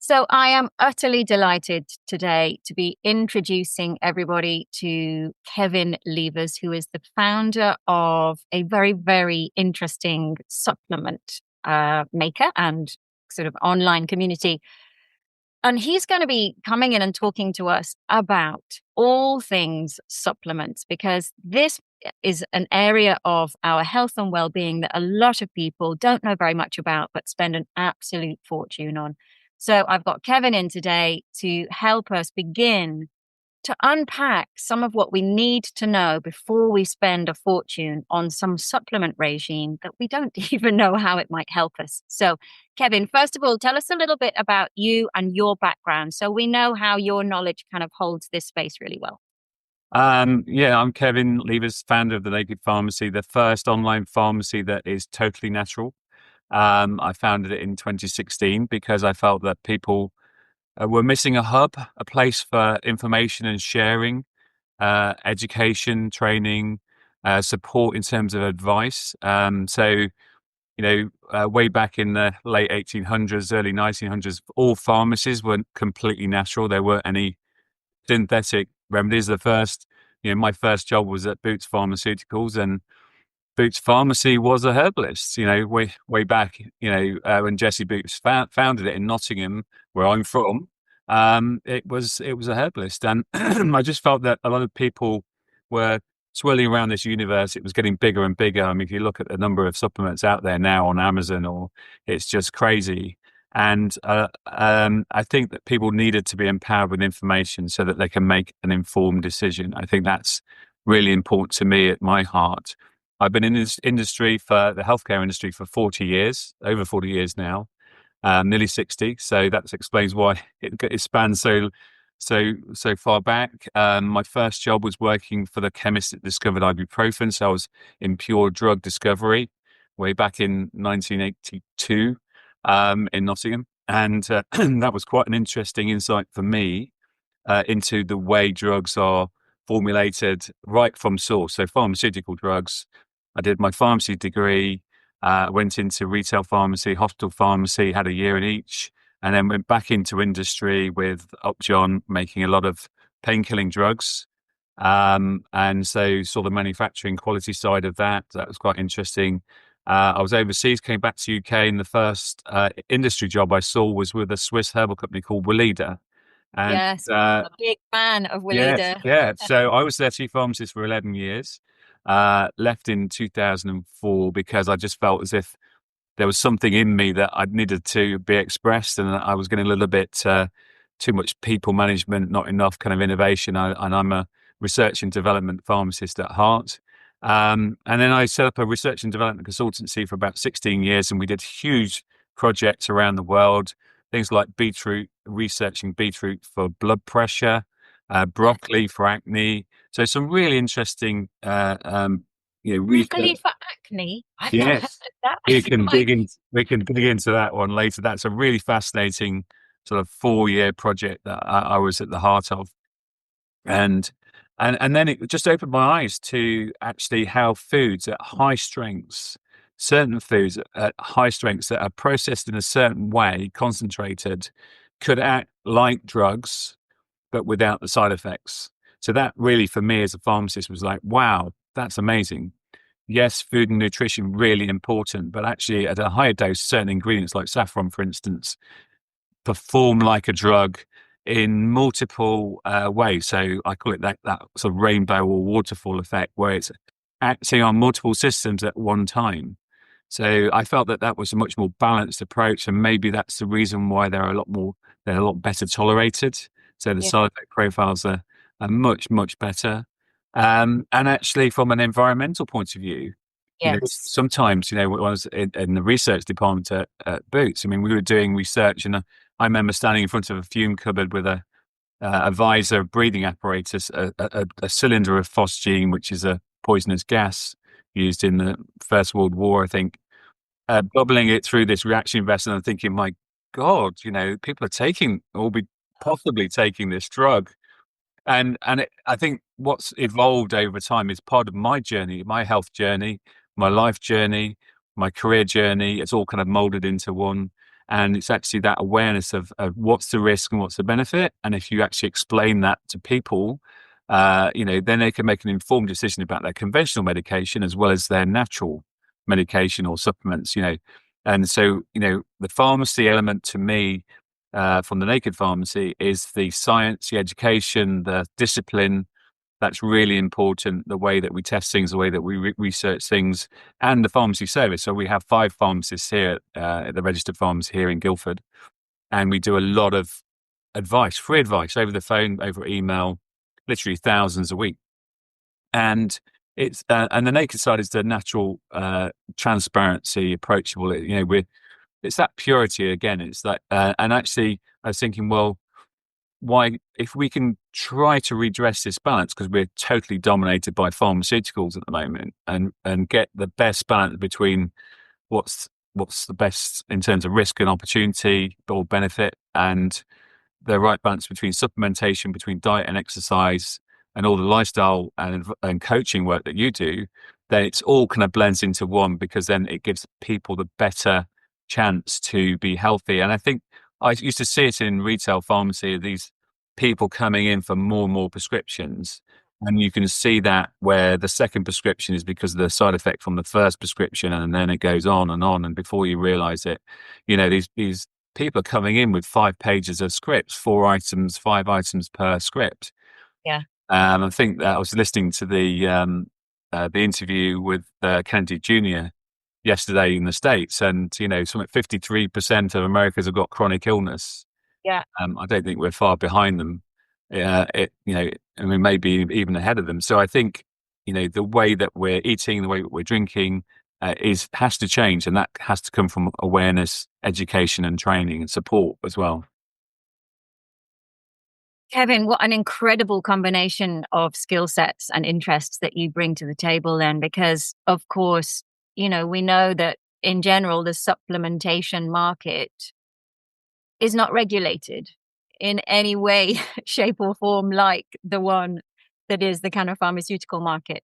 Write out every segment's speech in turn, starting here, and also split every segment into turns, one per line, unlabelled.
So I am utterly delighted today to be introducing everybody to Kevin Leivers, who is the founder of a very, very interesting supplement maker and sort of online community. And he's going to be coming in and talking to us about all things supplements, because this is an area of our health and well-being that a lot of people don't know very much about, but spend an absolute fortune on. So I've got Kevin in today to help us begin to unpack some of what we need to know before we spend a fortune on some supplement regime that we don't even know how it might help us. So, Kevin, first of all, tell us a little bit about you and your background so we know how your knowledge kind of holds this space really well.
I'm Kevin Leivers, founder of the Naked Pharmacy, the first online pharmacy that is totally natural. I founded it in 2016 because I felt that people were missing a hub, a place for information and sharing, education, training, support in terms of advice. Way back in the late 1800s, early 1900s, all pharmacies were completely natural. There weren't any synthetic remedies. My first job was at Boots Pharmaceuticals, and Boots Pharmacy was a herbalist, way back, when Jesse Boots founded it in Nottingham, where I'm from. It was a herbalist. And I just felt that a lot of people were swirling around this universe. It was getting bigger and bigger. I mean, if you look at the number of supplements out there now on Amazon, it's just crazy. And I think that people needed to be empowered with information so that they can make an informed decision. I think that's really important to me at my heart. I've been in this industry, for the healthcare industry, for 40 years, over 40 years now, nearly 60. So that explains why it spans so far back. My first job was working for the chemist that discovered ibuprofen. So I was in pure drug discovery way back in 1982 in Nottingham. And that was quite an interesting insight for me into the way drugs are formulated right from source. So pharmaceutical drugs. I did my pharmacy degree, went into retail pharmacy, hospital pharmacy, had a year in each, and then went back into industry with Upjohn, making a lot of pain-killing drugs. And so saw the manufacturing quality side of that. That was quite interesting. I was overseas, came back to UK, and the first industry job I saw was with a Swiss herbal company called Weleda. And
Yes, I'm a big fan of
yes,
Weleda.
yeah. So I was their chief pharmacist for 11 years, left in 2004 because I just felt as if there was something in me that I needed to be expressed, and I was getting a little bit too much people management, not enough kind of innovation. And I'm a research and development pharmacist at heart. And then I set up a research and development consultancy for about 16 years, and we did huge projects around the world, things like beetroot, researching beetroot for blood pressure, broccoli for acne. So some really interesting,
Broccoli
research.
for acne? I've not heard
Yes,
that.
we can
My
dig in. We can dig into that one later. That's a really fascinating sort of 4-year project that I was at the heart of, and and then it just opened my eyes to actually how foods at high strengths, certain foods at high strengths that are processed in a certain way, concentrated, could act like drugs but without the side effects. So that really, for me as a pharmacist, was like, wow, that's amazing. Yes, food and nutrition really important, but actually at a higher dose, certain ingredients like saffron, for instance, perform like a drug in multiple ways. So I call it that sort of rainbow or waterfall effect, where it's acting on multiple systems at one time. So I felt that that was a much more balanced approach, and maybe that's the reason why they're a lot better tolerated. So the
Yeah.
side effect profiles are much better. And actually, from an environmental point of view,
Yes.
sometimes, when I was in the research department at Boots, I mean, we were doing research, and I remember standing in front of a fume cupboard with a visor breathing apparatus, a cylinder of phosgene, which is a poisonous gas used in the First World War, I think, bubbling it through this reaction vessel, and thinking, my God, people are taking or be possibly taking this drug. I think what's evolved over time is part of my journey, my health journey, my life journey, my career journey. It's all kind of molded into one. And it's actually that awareness of what's the risk and what's the benefit. And if you actually explain that to people, then they can make an informed decision about their conventional medication as well as their natural medication or supplements. And so, the pharmacy element to me, from the naked pharmacy, is the science, the education, the discipline. That's really important. The way that we test things, the way that we research things, and the pharmacy service. So we have 5 pharmacists here at the registered pharmacy here in Guildford, and we do a lot of advice, free advice over the phone, over email, literally thousands a week. And and the naked side is the natural, transparency, approachable. It's that purity again. It's that, and actually, I was thinking, well, why, if we can try to redress this balance, because we're totally dominated by pharmaceuticals at the moment, and get the best balance between what's the best in terms of risk and opportunity or benefit, and the right balance between supplementation, between diet and exercise, and all the lifestyle and coaching work that you do, then it's all kind of blends into one, because then it gives people the better chance to be healthy. And I think I used to see it in retail pharmacy, these people coming in for more and more prescriptions. And you can see that where the second prescription is because of the side effect from the first prescription, and then it goes on and on. And before you realize it, these people are coming in with 5 pages of scripts, 4 items, 5 items per script.
Yeah.
I think that I was listening to the interview with Kennedy Jr. yesterday in the States, and something 53% of Americans have got chronic illness.
Yeah.
I don't think we're far behind them. Maybe even ahead of them. So I think the way that we're eating, the way that we're drinking, has to change, and that has to come from awareness, education, and training and support as well.
Kevin, what an incredible combination of skill sets and interests that you bring to the table then, because of course, we know that in general, the supplementation market is not regulated in any way, shape or form like the one that is the kind of pharmaceutical market.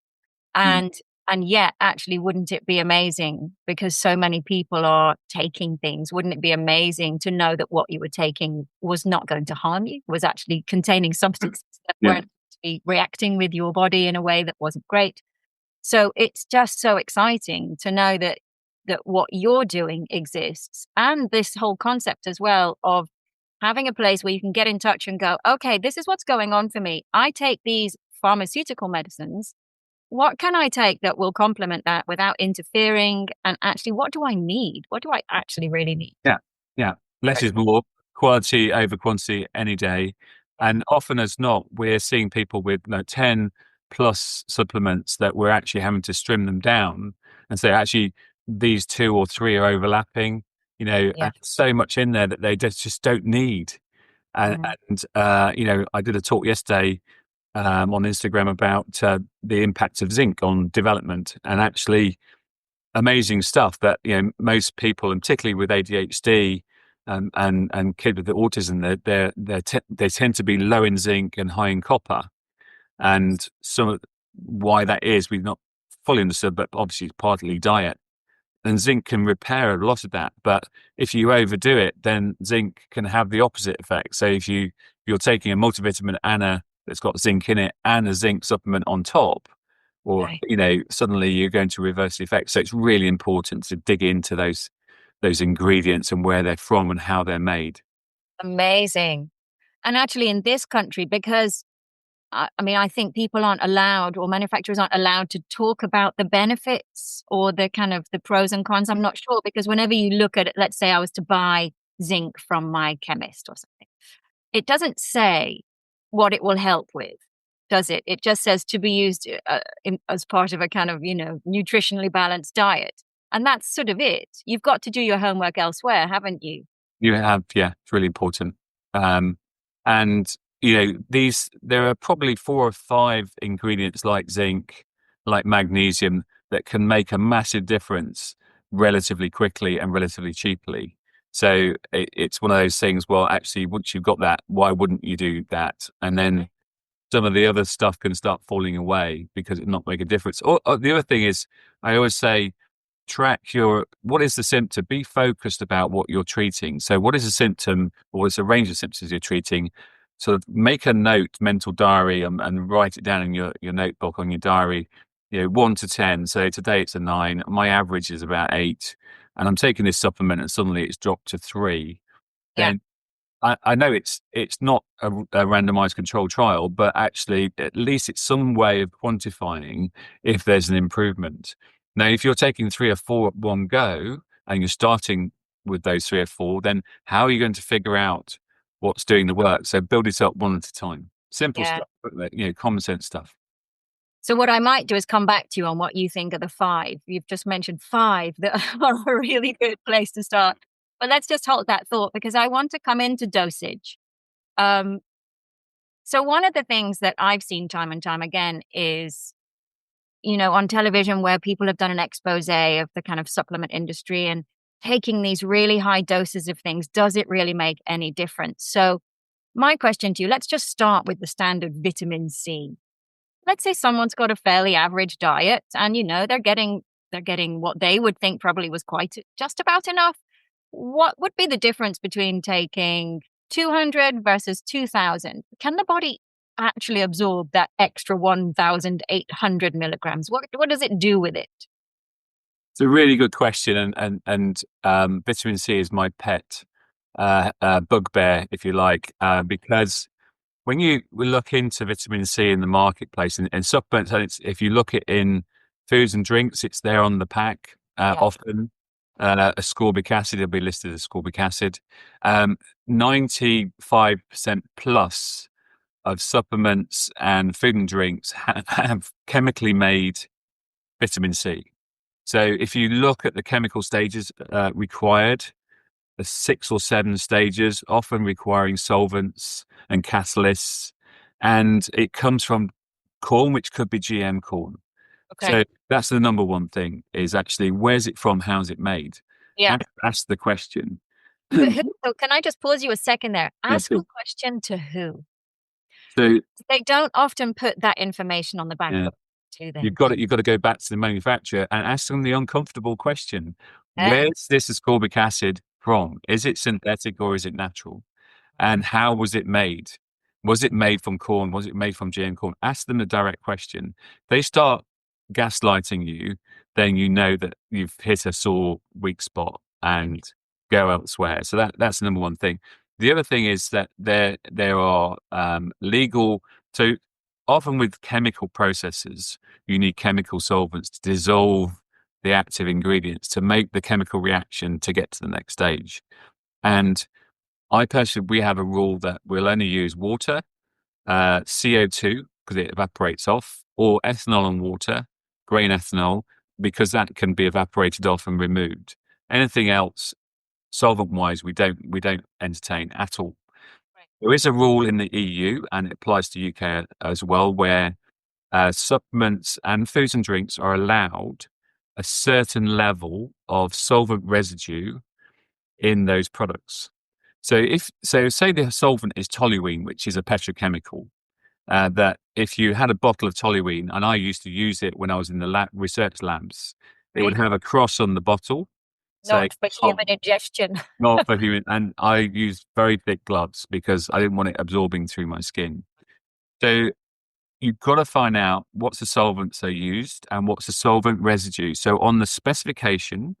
Mm.
And yet, actually, wouldn't it be amazing, because so many people are taking things, wouldn't it be amazing to know that what you were taking was not going to harm you, was actually containing substances that weren't to be reacting with your body in a way that wasn't great? So it's just so exciting to know that what you're doing exists, and this whole concept as well of having a place where you can get in touch and go, okay, this is what's going on for me. I take these pharmaceutical medicines. What can I take that will complement that without interfering? And actually, what do I need? What do I actually really need?
Yeah, yeah. Less is more. Quality over quantity any day. And often as not, we're seeing people with 10 plus supplements that we're actually having to trim them down and say, actually, these 2 or 3 are overlapping,
Yeah.
and so much in there that they just don't need. And,
Mhm.
I did a talk yesterday on Instagram about the impact of zinc on development, and actually amazing stuff that most people, and particularly with ADHD and kids with autism, they tend to be low in zinc and high in copper. And some of why that is, we've not fully understood, but obviously it's partly diet. And zinc can repair a lot of that, but if you overdo it, then zinc can have the opposite effect. So if you're taking a multivitamin that's got zinc in it and a zinc supplement on top, or
Okay.
suddenly you're going to reverse the effect. So it's really important to dig into those ingredients and where they're from and how they're made.
Amazing. And actually, in this country, because I think people aren't allowed, or manufacturers aren't allowed to talk about the benefits or the kind of the pros and cons. I'm not sure, because whenever you look at it, let's say I was to buy zinc from my chemist or something, it doesn't say what it will help with, does it? It just says to be used as part of a kind of, nutritionally balanced diet. And that's sort of it. You've got to do your homework elsewhere, haven't you?
You have, yeah, it's really important. And there are probably 4 or 5 ingredients like zinc, like magnesium, that can make a massive difference relatively quickly and relatively cheaply. So it's one of those things. Well, actually, once you've got that, why wouldn't you do that? And then some of the other stuff can start falling away because it not make a difference. Or the other thing is, I always say, what is the symptom? Be focused about what you're treating. So what is a symptom, or is a range of symptoms you're treating? Sort of make a note, mental diary, and write it down in your notebook on your diary. 1 to 10. So today it's a 9. My average is about 8, and I'm taking this supplement, and suddenly it's dropped to 3.
Yeah.
Then I know it's not a randomized controlled trial, but actually at least it's some way of quantifying if there's an improvement. Now, if you're taking 3 or 4 at one go and you're starting with those 3 or 4, then how are you going to figure out what's doing the work? So build it up one at a time. Simple
Yeah.
stuff, but common sense stuff.
So what I might do is come back to you on what you think of the 5. You've just mentioned 5 that are a really good place to start. But let's just hold that thought, because I want to come into dosage. Um, so one of the things that I've seen time and time again is, on television, where people have done an expose of the kind of supplement industry and taking these really high doses of things, does it really make any difference? So my question to you, let's just start with the standard vitamin C. Let's say someone's got a fairly average diet and they're getting what they would think probably was quite just about enough. What would be the difference between taking 200 versus 2000? Can the body actually absorb that extra 1800 milligrams? What does it do with it?
It's a really good question, and vitamin C is my pet bugbear, if you like, because when you look into vitamin C in the marketplace and supplements, and if you look it in foods and drinks, it's there on the pack
Yeah.
often. Ascorbic acid will be listed as ascorbic acid. 95% plus of supplements and food and drinks have chemically made vitamin C. So if you look at the chemical stages required, the 6 or 7 stages, often requiring solvents and catalysts, and it comes from corn, which could be GM corn.
Okay.
So that's the number one thing, is actually where's it from, how's it made?
Yeah.
Ask the question.
But who, so can I just pause you a second there?
Yeah,
Ask the
so,
question to who?
so
They don't often put that information on the back
yeah,
of to
you've
them.
got it. You've got to go back to the manufacturer and ask them the uncomfortable question:
Yeah.
where's this ascorbic acid from? Is it synthetic or is it natural? And how was it made? Was it made from corn? Was it made from GM corn? Ask them a direct question. They start gaslighting you, then you know that you've hit a sore weak spot and go elsewhere. So that's the number one thing. The other thing is that there are legal. So often with chemical processes, you need chemical solvents to dissolve the active ingredients to make the chemical reaction to get to the next stage. And I personally, we have a rule that we'll only use water, CO2, because it evaporates off, or ethanol and water, grain ethanol, because that can be evaporated off and removed. Anything else, solvent-wise, we don't entertain at all.
Right.
There is a rule in the EU, and it applies to UK as well, where supplements and foods and drinks are allowed a certain level of solvent residue in those products. So say the solvent is toluene, which is a petrochemical, that if you had a bottle of toluene, and I used to use it when I was in the research labs, it would
Right.
have a cross on the bottle, say
Not for human ingestion.
not for human, and I used very thick gloves because I didn't want it absorbing through my skin. So you've got to find out what's the solvents they used and what's the solvent residue. So on the specification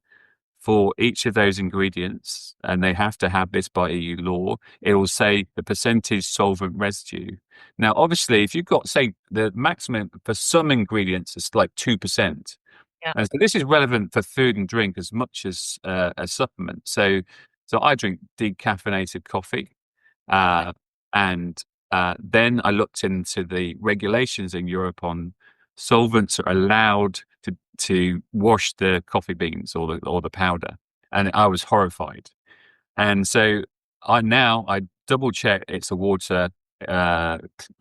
for each of those ingredients, and they have to have this by EU law, it will say the percentage solvent residue. Now, obviously, if you've got, say, the maximum for some ingredients is like 2%.
Yeah.
And so this is relevant for food and drink as much as a supplement. So I drink decaffeinated coffee,
Right.
and then I looked into the regulations in Europe on solvents are allowed to wash the coffee beans or the powder, and I was horrified. And so I double check it's a water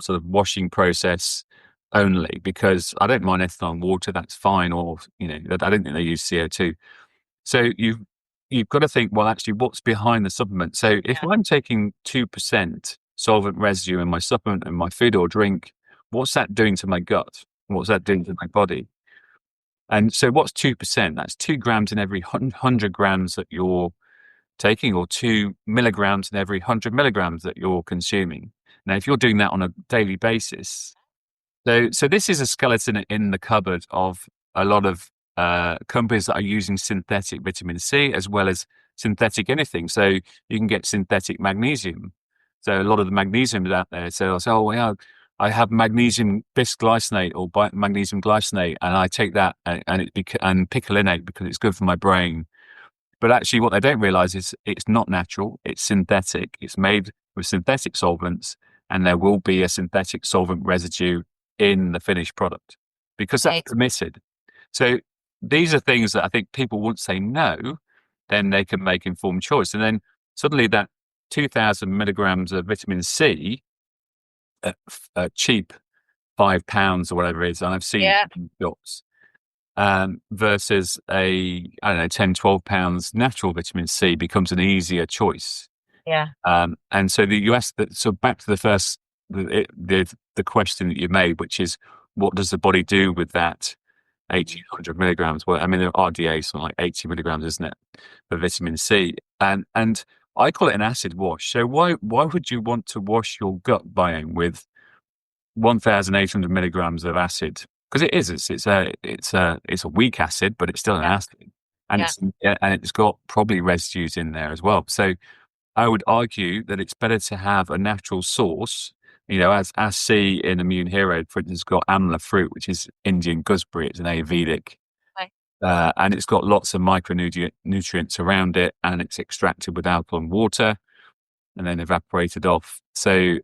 sort of washing process only, because I don't mind ethanol and water, that's fine, or I don't think they use CO2. So you've got to think, well, actually, what's behind the supplement? So if
Yeah.
I'm taking 2% solvent residue in my supplement and my food or drink, what's that doing to my gut? What's that doing to my body? And so what's 2%? That's 2 grams in every 100 grams that you're taking, or 2 milligrams in every 100 milligrams that you're consuming. Now, if you're doing that on a daily basis, so this is a skeleton in the cupboard of a lot of companies that are using synthetic vitamin C as well as synthetic anything. So you can get synthetic magnesium. So a lot of the magnesium is out there. So I'll say, oh, yeah, I have magnesium bisglycinate or magnesium glycinate, and I take that and picolinate because it's good for my brain. But actually, what they don't realize is it's not natural. It's synthetic. It's made with synthetic solvents, and there will be a synthetic solvent residue in the finished product because that's
Right.
permitted. So these are things that I think people won't say no, then they can make informed choice. And then suddenly that 2,000 milligrams of vitamin C, cheap £5 or whatever it is, and I've seen
Yeah.
shops, versus a, I don't know, 10, £12 natural vitamin C becomes an easier choice.
Yeah.
And so so back to the first, the question that you made, which is, what does the body do with that 1,800 milligrams? Well, I mean, the RDA is something like 80 milligrams, isn't it, for vitamin C? And I call it an acid wash. So why would you want to wash your gut biome with 1,800 milligrams of acid? Because it is, it's a weak acid, but it's still an
Yeah.
acid, and
Yeah.
it's got probably residues in there as well. So I would argue that it's better to have a natural source. As C in Immune Hero, for instance, got amla fruit, which is Indian gooseberry. It's an Ayurvedic,
Right.
and it's got lots of micronutrients around it, and it's extracted with alkaline water and then evaporated off. So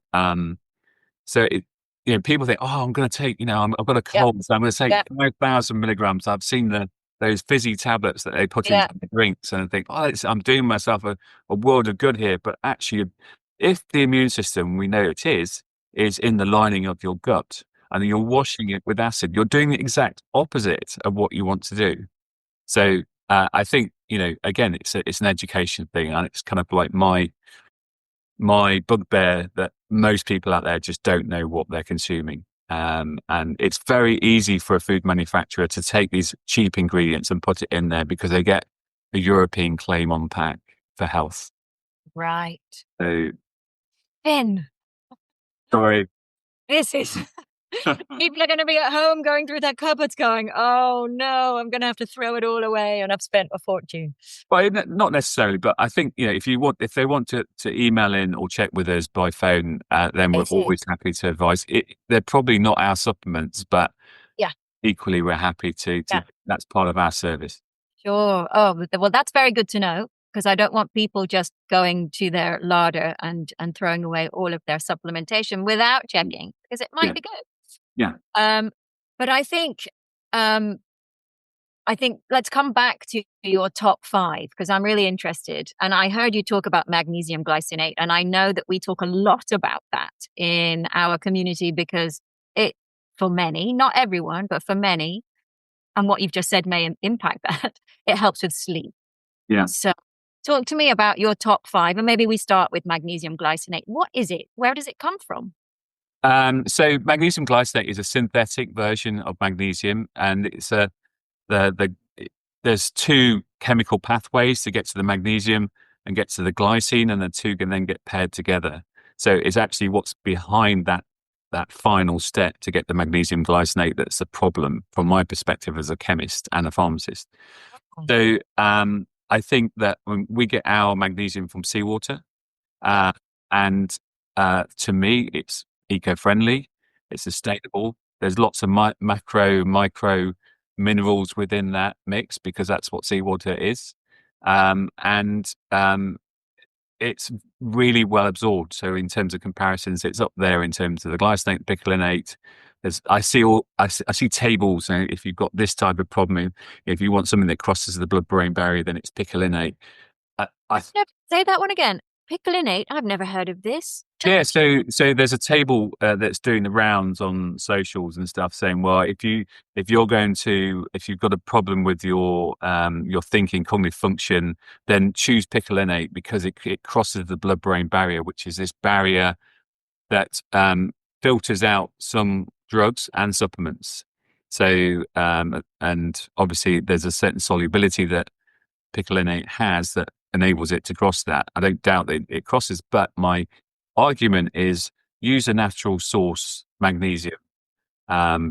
people think, oh, I'm going to take, I've got a
Yeah.
cold, so I'm going to take
Yeah.
5,000 milligrams. I've seen those fizzy tablets that they put
Yeah.
into the drinks, and I think, oh, I'm doing myself a world of good here. But actually, if the immune system, we know it is in the lining of your gut, and you're washing it with acid, you're doing the exact opposite of what you want to do. So I think, again, it's an education thing, and it's kind of like my bugbear that most people out there just don't know what they're consuming. And it's very easy for a food manufacturer to take these cheap ingredients and put it in there because they get a European claim on pack for health.
Right.
So,
Finn,
sorry.
this is people are going to be at home going through their cupboards going, oh no, I'm going to have to throw it all away and I've spent a fortune.
Well, not necessarily, but I think, if they want to email in or check with us by phone, then we're
It is.
always happy to advise. They're probably not our supplements, but
Yeah.
equally we're happy to.
Yeah.
That's part of our service.
Sure. Oh, well, that's very good to know because I don't want people just going to their larder and throwing away all of their supplementation without checking because it might
Yeah.
be good.
Yeah.
But I think let's come back to your top 5 because I'm really interested. And I heard you talk about magnesium glycinate, and I know that we talk a lot about that in our community because for many, not everyone, but for many, and what you've just said may impact that, it helps with sleep.
Yeah.
So talk to me about your top 5, and maybe we start with magnesium glycinate. What is it? Where does it come from?
So magnesium glycinate is a synthetic version of magnesium, and it's there's 2 chemical pathways to get to the magnesium and get to the glycine, and the 2 can then get paired together. So it's actually what's behind that final step to get the magnesium glycinate that's the problem from my perspective as a chemist and a pharmacist. So I think that when we get our magnesium from seawater, and to me, it's eco-friendly, it's sustainable. There's lots of macro, micro minerals within that mix because that's what seawater is. And it's really well absorbed. So in terms of comparisons, it's up there in terms of the glycinate, picolinate. I see tables. If you've got this type of problem, if you want something that crosses the blood-brain barrier, then it's picolinate.
Say that one again. Picolinate. I've never heard of this.
Yeah, so there's a table that's doing the rounds on socials and stuff, saying, well, if you've got a problem with your thinking, cognitive function, then choose picolinate because it crosses the blood-brain barrier, which is this barrier that filters out some drugs and supplements. So, and obviously there's a certain solubility that picolinate has that enables it to cross that. I don't doubt that it crosses, but my argument is use a natural source magnesium,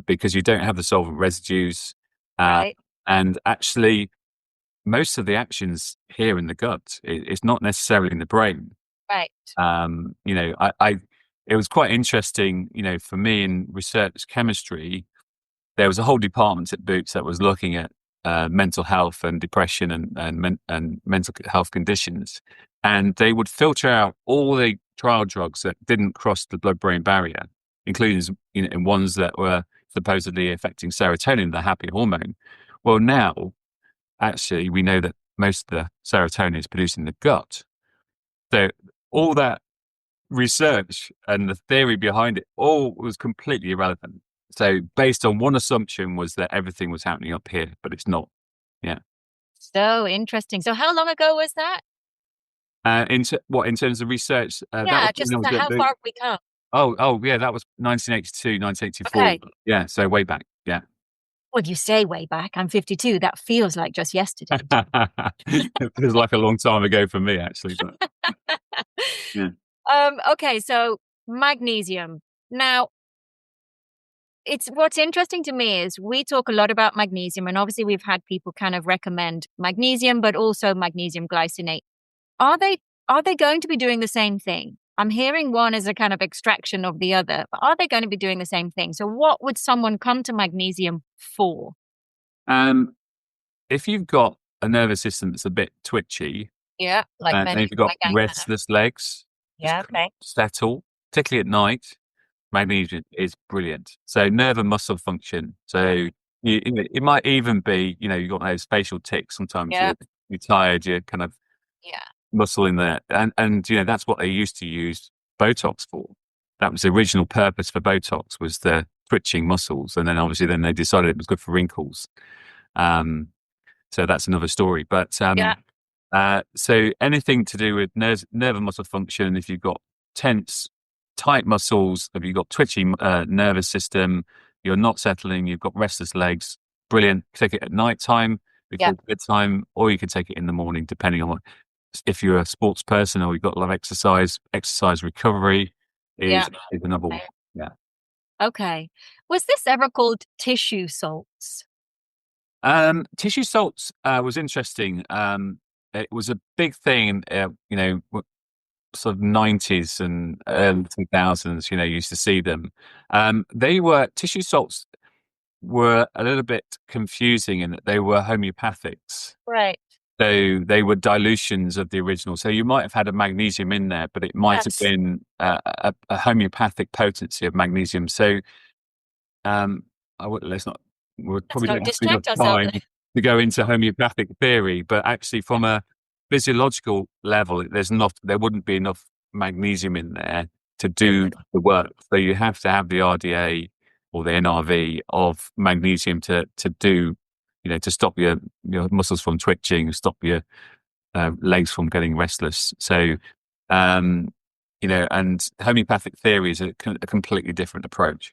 because you don't have the solvent residues. Uh,
Right.
and actually, most of the actions here in the gut, it's not necessarily in the brain.
Right.
It was quite interesting, for me in research chemistry, there was a whole department at Boots that was looking at mental health and depression and mental health conditions, and they would filter out all the trial drugs that didn't cross the blood-brain barrier, including ones that were supposedly affecting serotonin, the happy hormone. Well, now actually we know that most of the serotonin is produced in the gut. So all that research and the theory behind it all was completely irrelevant. So based on one assumption was that everything was happening up here, but it's not. Yeah.
So interesting. So how long ago was that?
In terms of research, that was
Yeah,
when I
just
was
how far have we come?
yeah, that was 1982, 1984.
Okay.
Yeah, so way back. Yeah.
Well, you say way back. I'm 52. That feels like just yesterday.
It feels like a long time ago for me, actually, but yeah.
Okay, so magnesium. Now, it's what's interesting to me is we talk a lot about magnesium, and obviously we've had people kind of recommend magnesium, but also magnesium glycinate. Are they are they going to be doing the same thing? I'm hearing one as a kind of extraction of the other, but are they going to be doing the same thing? So what would someone come to magnesium for?
Um, if you've got a nervous system that's a bit twitchy,
Yeah, like
and
many
if you've got
like I have.
restless legs, just
Yeah,
couldn't
okay.
settle, particularly at night, magnesium is brilliant. So nerve and muscle function. So it might even be, you've got those facial tics. Sometimes
Yeah,
you're tired, you're kind of
yeah,
muscle in there. And that's what they used to use Botox for. That was the original purpose for Botox, was the twitching muscles. And then obviously then they decided it was good for wrinkles. Um, so that's another story. But
yeah,
so anything to do with nerve and muscle function, if you've got tense, tight muscles, if you've got twitchy nervous system, you're not settling, you've got restless legs, brilliant. Take it at night time
yeah,
before bedtime, or you can take it in the morning, depending on if you're a sports person or you've got a lot of exercise. Exercise recovery
yeah.
is another one. Yeah.
Okay. Was this ever called tissue salts?
Tissue salts was interesting. It was a big thing, sort of 90s and early 2000s, you used to see them. Tissue salts were a little bit confusing in that they were homeopathics.
Right.
So they were dilutions of the original. So you might have had a magnesium in there, but it might have
Yes.
been a homeopathic potency of magnesium. So um, let's not, we
Let's
probably
not
don't have enough
distract ourselves.
time to go into homeopathic theory, but actually
Yeah.
from a physiological level, there wouldn't be enough magnesium in there to do the work. So you have to have the RDA or the NRV of magnesium to do, to stop your muscles from twitching, stop your legs from getting restless. So, um, and homeopathic theory is a completely different approach.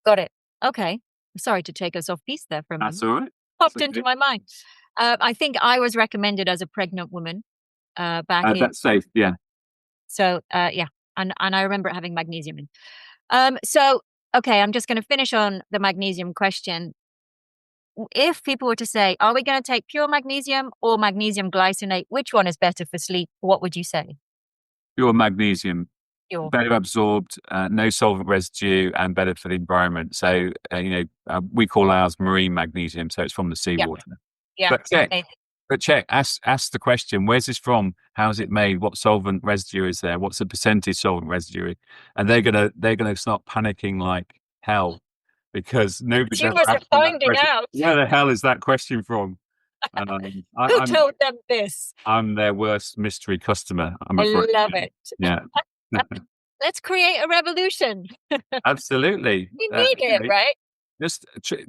Got it. Okay. Sorry to take us off piece there for a
That's
moment.
all right.
Popped
That's
into
okay.
my mind. I think I was recommended as a pregnant woman back in.
That's safe. Yeah.
So yeah, and I remember having magnesium in. So okay, I'm just going to finish on the magnesium question. If people were to say, "Are we going to take pure magnesium or magnesium glycinate? Which one is better for sleep?" What would you say?
Pure magnesium,
Pure.
better absorbed, no solvent residue, and better for the environment. So, we call ours marine magnesium, so it's from the
Yeah.
seawater.
Yeah.
But check,
Amazing.
ask the question: where's this from? How's it made? What solvent residue is there? What's the percentage solvent residue? And they're gonna start panicking like hell because nobody's ever
Consumers are
asked them that
finding
question.
out.
Where the hell is that question from?
Who
I'm
told them this?
I'm their worst mystery customer, I'm
I
afraid.
love it.
Yeah.
Let's create a revolution.
Absolutely.
We need it, right?
Just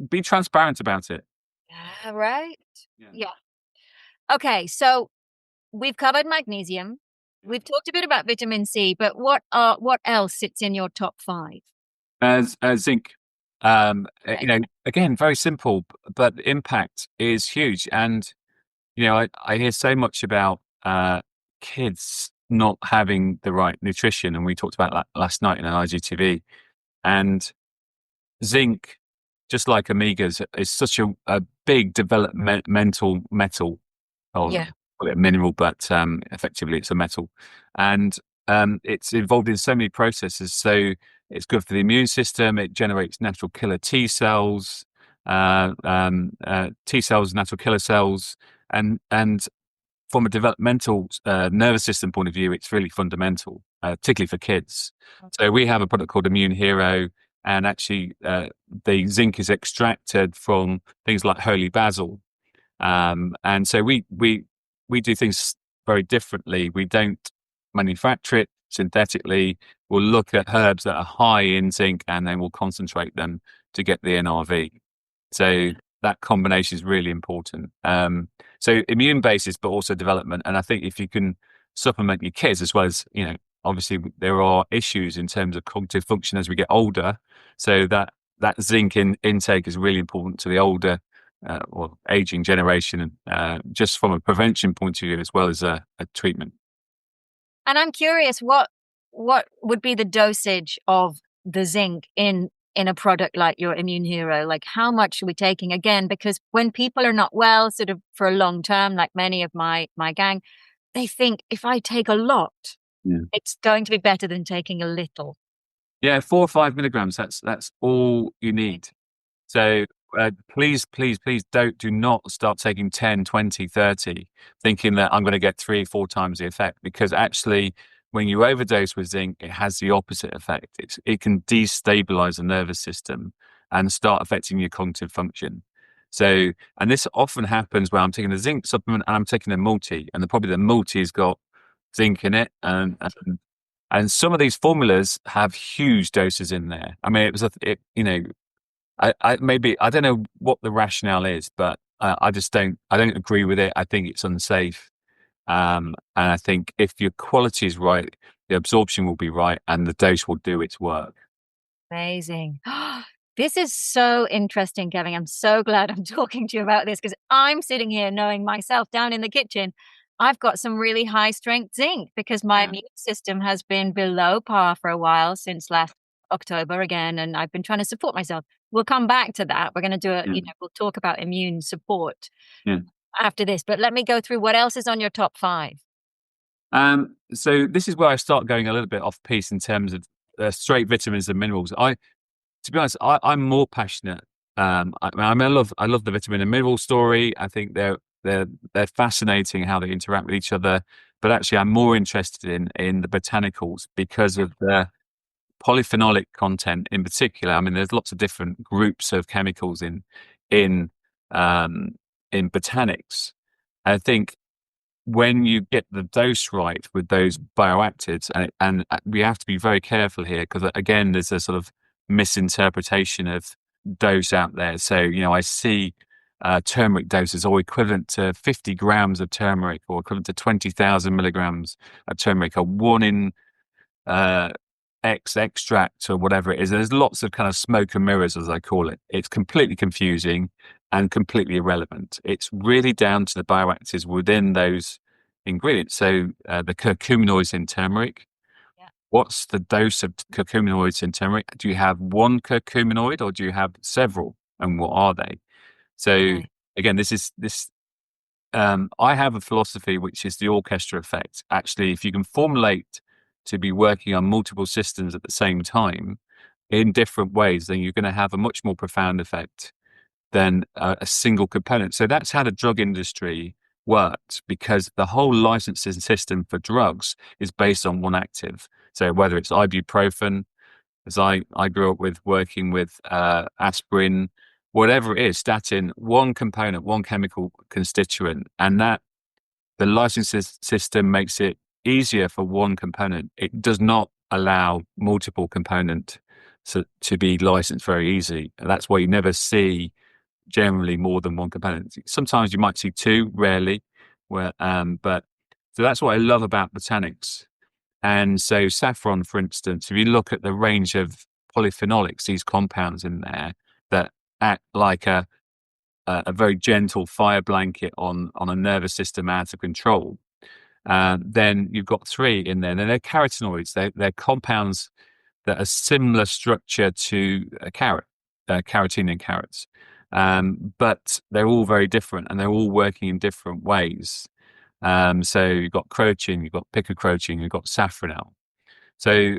be transparent about it.
Yeah, right.
Yeah.
Yeah. Okay, so we've covered magnesium.
Yeah.
We've talked a bit about vitamin C, but what else sits in your top five?
As zinc.
Okay.
Again, very simple, but the impact is huge. And I hear so much about kids not having the right nutrition, and we talked about that last night in an IGTV. And zinc, just like omegas, is such a big developmental metal, or
Yeah.
call it a mineral, but effectively it's a metal, and it's involved in so many processes. So it's good for the immune system. It generates natural killer T cells, T cells, natural killer cells, and from a developmental nervous system point of view, it's really fundamental, particularly for kids. So we have a product called Immune Hero, and actually the zinc is extracted from things like holy basil. And so we do things very differently. We don't manufacture it synthetically. We'll look at herbs that are high in zinc, and then we'll concentrate them to get the NRV. So that combination is really important. So immune basis, but also development. And I think if you can supplement your kids as well as, obviously there are issues in terms of cognitive function as we get older. So that zinc intake is really important to the older or aging generation, just from a prevention point of view as well as a treatment.
And I'm curious, what would be the dosage of the zinc in a product like your Immune Hero? Like, how much are we taking? Again, because when people are not well, sort of for a long term, like many of my gang, they think if I take a lot,
Yeah.
it's going to be better than taking a little.
Yeah, 4 or 5 milligrams. That's all you need. So please, please, please do not start taking 10, 20, 30, thinking that I'm going to get 3 or 4 times the effect, because actually when you overdose with zinc, it has the opposite effect. It can destabilize the nervous system and start affecting your cognitive function. So, and this often happens when I'm taking a zinc supplement and I'm taking a multi, and probably the multi's got zinc in it, and some of these formulas have huge doses in there. I mean, I don't know what the rationale is, but I don't agree with it. I think it's unsafe. And I think if your quality is right, the absorption will be right and the dose will do its work.
Amazing. This is so interesting, Kevin. I'm so glad I'm talking to you about this because I'm sitting here knowing myself down in the kitchen. I've got some really high strength zinc because my
Yeah.
immune system has been below par for a while since last October again, and I've been trying to support myself. We'll come back to that. We're going to do
Yeah.
we'll talk about immune support
Yeah.
after this, but let me go through what else is on your top five.
So this is where I start going a little bit off piece in terms of straight vitamins and minerals. To be honest, I'm more passionate. I love the vitamin and mineral story. I think they're fascinating how they interact with each other. But actually, I'm more interested in the botanicals because of the polyphenolic content in particular. I mean, there's lots of different groups of chemicals in um, in botanics. I think when you get the dose right with those bioactives, and we have to be very careful here because again, there's a sort of misinterpretation of dose out there. So, I see turmeric doses or equivalent to 50 grams of turmeric or equivalent to 20,000 milligrams of turmeric, or one in uh, X extract or whatever it is. There's lots of kind of smoke and mirrors, as I call it. It's completely confusing and completely irrelevant. It's really down to the bioactives within those ingredients. So the curcuminoids in turmeric.
Yeah.
What's the dose of curcuminoids in turmeric? Do you have one curcuminoid or do you have several? And what are they? So
Right.
again, I have a philosophy which is the orchestra effect. Actually, if you can formulate to be working on multiple systems at the same time in different ways, then you're going to have a much more profound effect than a single component. So that's how the drug industry works, because the whole licensing system for drugs is based on one active. So whether it's ibuprofen, as I grew up with working with aspirin, whatever it is, statin, one component, one chemical constituent, and that the licensing system makes it easier for one component. It does not allow multiple component to be licensed very easy. And that's why you never see generally more than one component. Sometimes you might see two, rarely. But so that's what I love about botanics. And so saffron, for instance, if you look at the range of polyphenolics, these compounds in there that act like a very gentle fire blanket on a nervous system out of control. Then you've got three in there. Then they're carotenoids. They're compounds that are similar structure to a carrot, carotene in carrots. But they're all very different and they're all working in different ways. So you've got crocin, you've got picocrocin, you've got safranel. So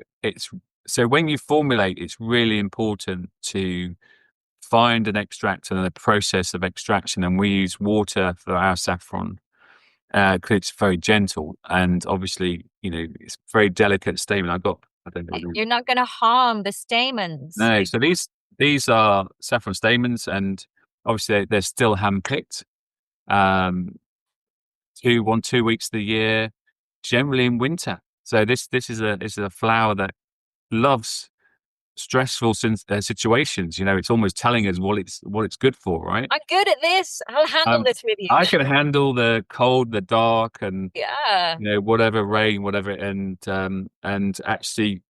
when you formulate, it's really important to find an extract and a process of extraction. And we use water for our saffron because it's very gentle and obviously, it's very delicate stamen. I don't know.
You're not going to harm the stamens.
No, so these are saffron stamens, and obviously they're still handpicked. 2 weeks of the year, generally in winter. So this is a flower that loves stressful situations. It's almost telling us what it's good for, right?
I'm good at this. I'll handle this with you.
I can handle the cold, the dark, and
Yeah.
whatever rain, whatever, and actually,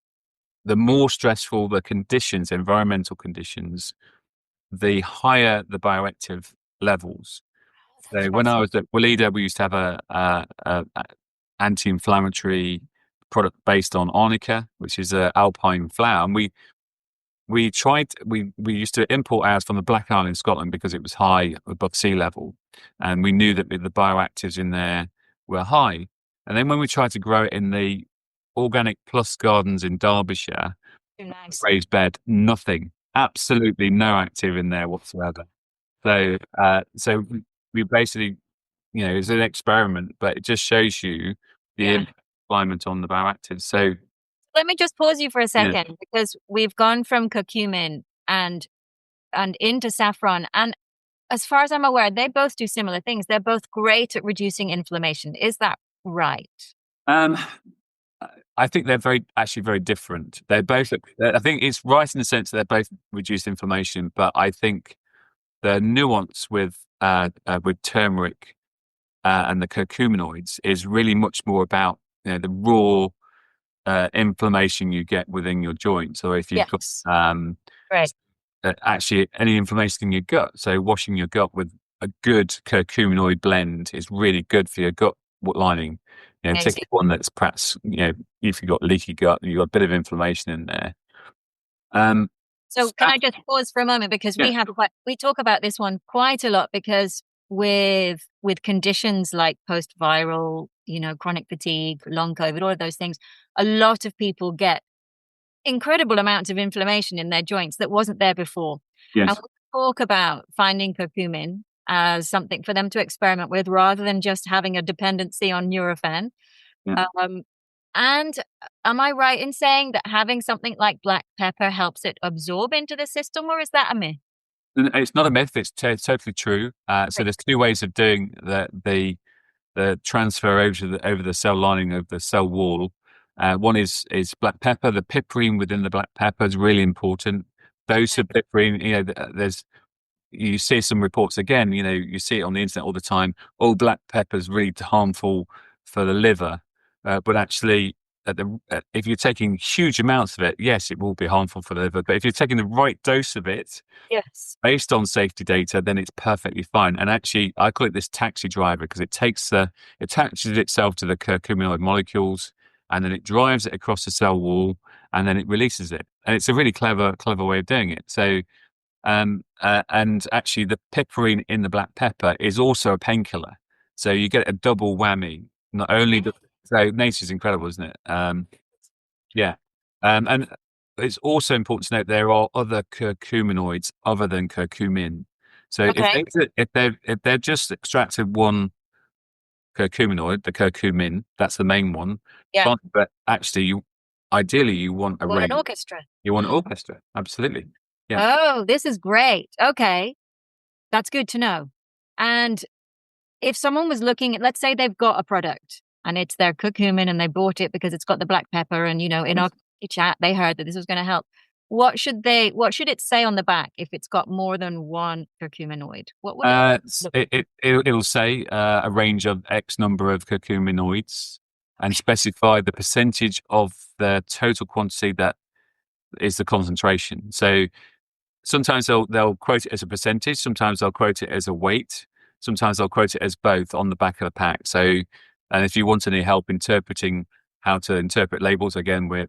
the more stressful the conditions, environmental conditions, the higher the bioactive levels. So when I was at Walida, we used to have a anti-inflammatory product based on arnica, which is an alpine flower, and we used to import ours from the Black Isle in Scotland because it was high above sea level, and we knew that the bioactives in there were high. And then when we tried to grow it in the Organic Plus gardens in Derbyshire,
Nice.
raised bed, nothing, absolutely no active in there whatsoever. So we basically, it's an experiment, but it just shows you the climate on the bioactives. So
let me just pause you for a second because we've gone from curcumin and into saffron. And as far as I'm aware, they both do similar things. They're both great at reducing inflammation. Is that right?
I think they're actually very different. They're both, I think it's right in the sense that they're both reduce inflammation, but I think the nuance with turmeric and the curcuminoids is really much more about the raw inflammation you get within your joints, or if you've got
right.
Actually any inflammation in your gut. So washing your gut with a good curcuminoid blend is really good for your gut lining. Particularly one that's perhaps if you've got leaky gut, you've got a bit of inflammation in there.
So can I just pause for a moment because we talk about this one quite a lot because with conditions like post-viral, chronic fatigue, long COVID, all of those things, a lot of people get incredible amounts of inflammation in their joints that wasn't there before.
Yes.
And we talk about finding curcumin as something for them to experiment with rather than just having a dependency on Nurofen.
Yeah.
And am I right in saying that having something like black pepper helps it absorb into the system, or is that a myth?
It's not a myth. It's totally true. So there's two ways of doing the transfer over the cell lining of the cell wall. One is black pepper. The piperine within the black pepper is really important. Dose of piperine, you see some reports again, you see it on the internet all the time. Oh, black pepper is really harmful for the liver. But actually, if you're taking huge amounts of it, yes, it will be harmful for the liver. But if you're taking the right dose of it, based on safety data, then it's perfectly fine. And actually, I call it this taxi driver because it attaches itself to the curcuminoid molecules, and then it drives it across the cell wall, and then it releases it. And it's a really clever way of doing it. So, and actually, the piperine in the black pepper is also a painkiller. So you get a double whammy. Not only so nature's incredible, isn't it? Yeah. And it's also important to note there are other curcuminoids other than curcumin. So if they've just extracted one curcuminoid, the curcumin, that's the main one.
Yeah.
Fine, but actually, ideally you want a range.
An orchestra.
You want an orchestra, absolutely.
Yeah. Oh, this is great. Okay, that's good to know. And if someone was looking at, let's say they've got a product and it's their curcumin and they bought it because it's got the black pepper and, in our chat, they heard that this was going to help. What should it say on the back if it's got more than one curcuminoid? What would
it'll say a range of X number of curcuminoids and specify the percentage of the total quantity that is the concentration. So sometimes they'll quote it as a percentage, sometimes they'll quote it as a weight, sometimes they'll quote it as both on the back of the pack. So, and if you want any help interpreting how to interpret labels, again, we're